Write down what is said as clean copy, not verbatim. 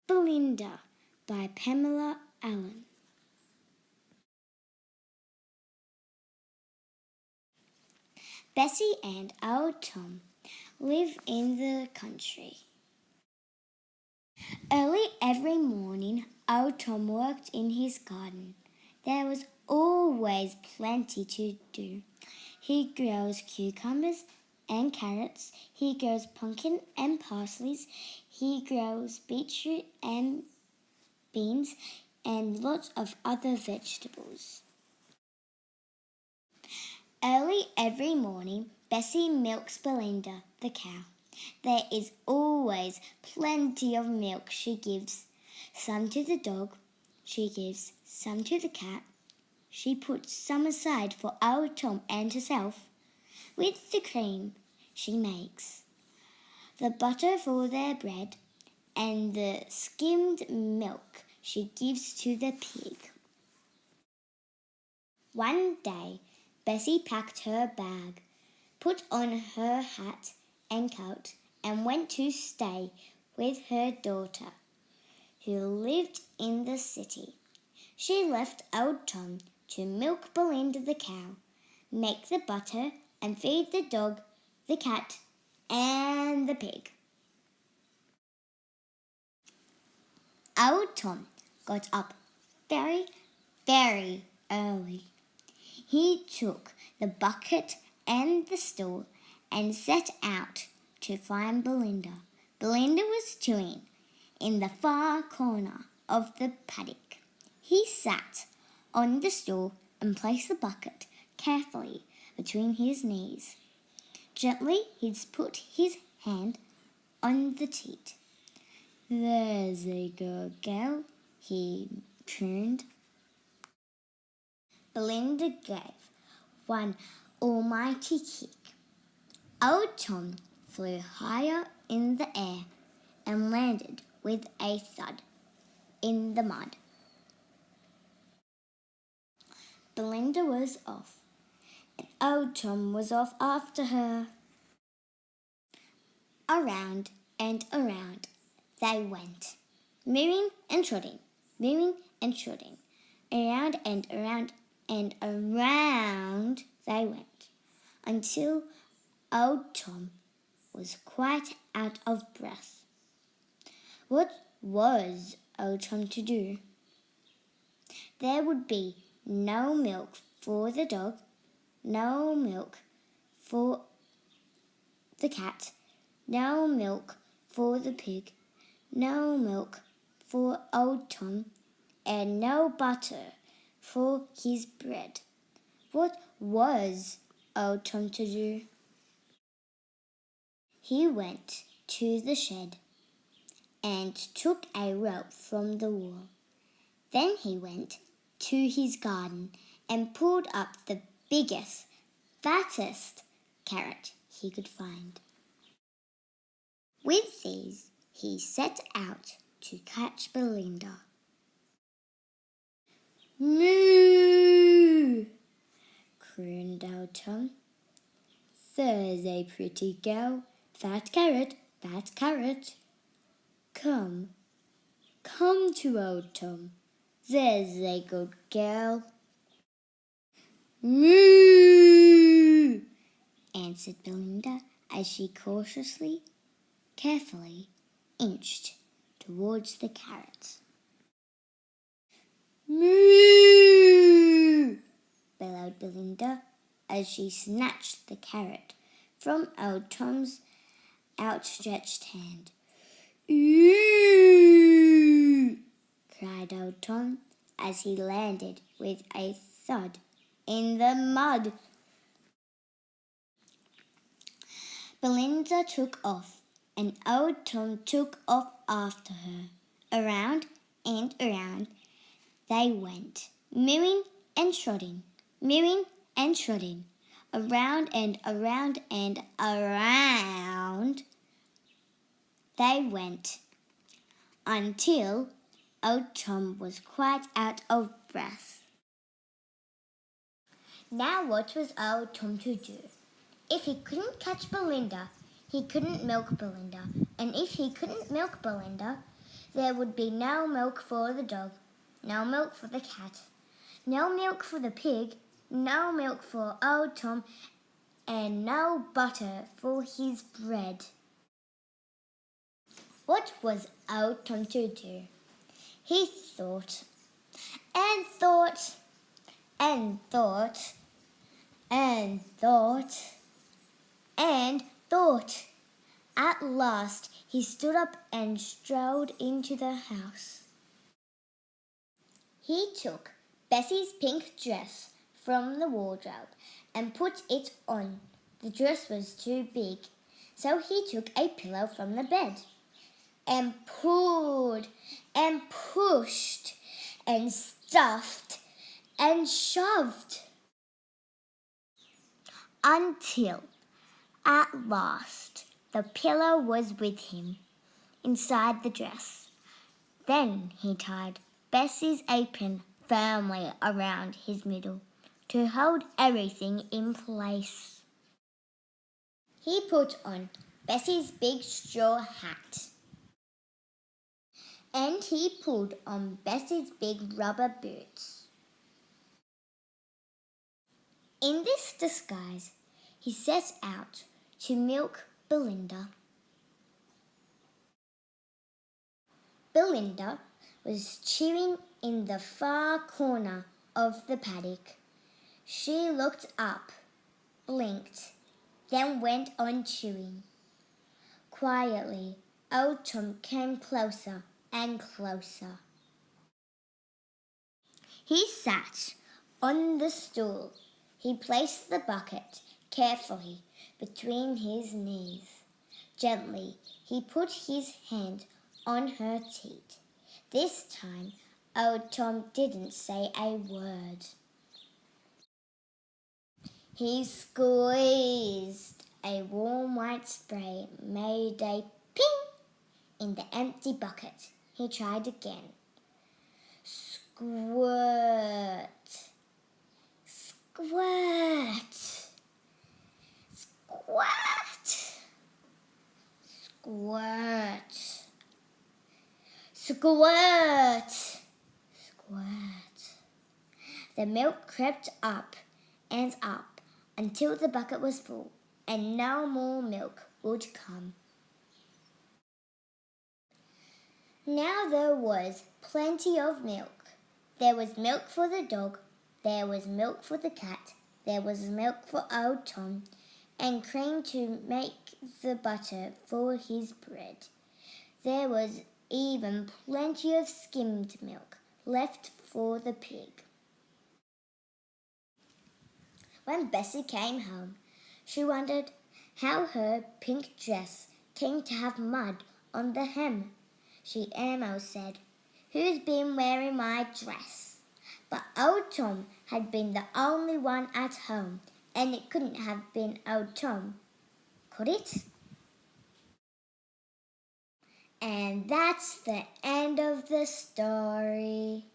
Belinda by Pamela Allen. Bessie and old Tom live in the country. Early every morning, old Tom worked in his garden. There was always plenty to do. He grows cucumbers and carrots. He grows pumpkin and parsleys. He grows beetroot and beans and lots of other vegetables. Early every morning, Bessie milks Belinda, the cow. There is always plenty of milk she gives. Some to the dog, she gives some to the cat. She puts some aside for old Tom and herself. With the cream she makes the butter for their bread, and the skimmed milk she gives to the pig. One day, Bessie packed her bag, put on her hat and coat, and went to stay with her daughter, who lived in the city. She left old Tom to milk Belinda the cow, make the butter, and feed the dog, the cat, and the pig. Old Tom got up very, very early. He took the bucket and the stool and set out to find Belinda. Belinda was chewing in the far corner of the paddock. He sat on the stool and placed the bucket carefully between his knees. Gently he put his hand on the teat. "There's a good girl," he crooned. Belinda gave one almighty kick. Old Tom flew higher in the air and landed with a thud in the mud. Belinda was off, and old Tom was off after her. Around and around they went, moving and trotting, moving and trotting. Around and around and around they went, until old Tom was quite out of breath. What was old Tom to do? There would be no milk for the dog, no milk for the cat, no milk for the pig, no milk for old Tom, and no butter for his bread. What was old Tom to do? He went to the shed and took a rope from the wall. Then he went to his garden and pulled up the biggest, fattest carrot he could find. With these, he set out to catch Belinda. "Moo!" crooned old Tom. "There's a pretty girl, fat carrot, fat carrot. Come, come to old Tom. There's a good girl." "Moo!" answered Belinda as she cautiously, carefully inched towards the carrot. "Moo!" bellowed Belinda as she snatched the carrot from old Tom's outstretched hand. "Ooh!" cried old Tom as he landed with a thud in the mud. Belinda took off, and old Tom took off after her. Around and around they went, mooing and trotting, mooing and trotting. Around and around and around they went, until old Tom was quite out of breath. Now what was old Tom to do? If he couldn't catch Belinda, he couldn't milk Belinda, and if he couldn't milk Belinda, There would be no milk for the dog, no milk for the cat, no milk for the pig, no milk for old Tom, and no butter for his bread. What was old Tom to do? He thought and thought and thought and thought and thought. At last he stood up and strolled into the house. He took Bessie's pink dress from the wardrobe and put it on. The dress was too big, so he took a pillow from the bed and pulled and pushed and stuffed and shoved until at last the pillow was with him inside the dress. Then he tied Bessie's apron firmly around his middle to hold everything in place. He put on Bessie's big straw hat and he pulled on Bessie's big rubber boots. In this disguise, he set out to milk Belinda. Belinda was chewing in the far corner of the paddock. She looked up, blinked, then went on chewing. Quietly, old Tom came closer and closer. He sat on the stool. He placed the bucket carefully between his knees. Gently, he put his hand on her teat. This time, old Tom didn't say a word. He squeezed. A warm white spray made a ping in the empty bucket. He tried again. Squirt, squirt, squirt, squirt, squirt, squirt. The milk crept up and up until the bucket was full and no more milk would come. Now there was plenty of milk. There was milk for the dog, there was milk for the cat, there was milk for old Tom, and cream to make the butter for his bread. There was even plenty of skimmed milk left for the pig. When Bessie came home, she wondered how her pink dress came to have mud on the hem. She almost said, "Who's been wearing my dress?" But old Tom had been the only one at home, and it couldn't have been old Tom, could it? And that's the end of the story.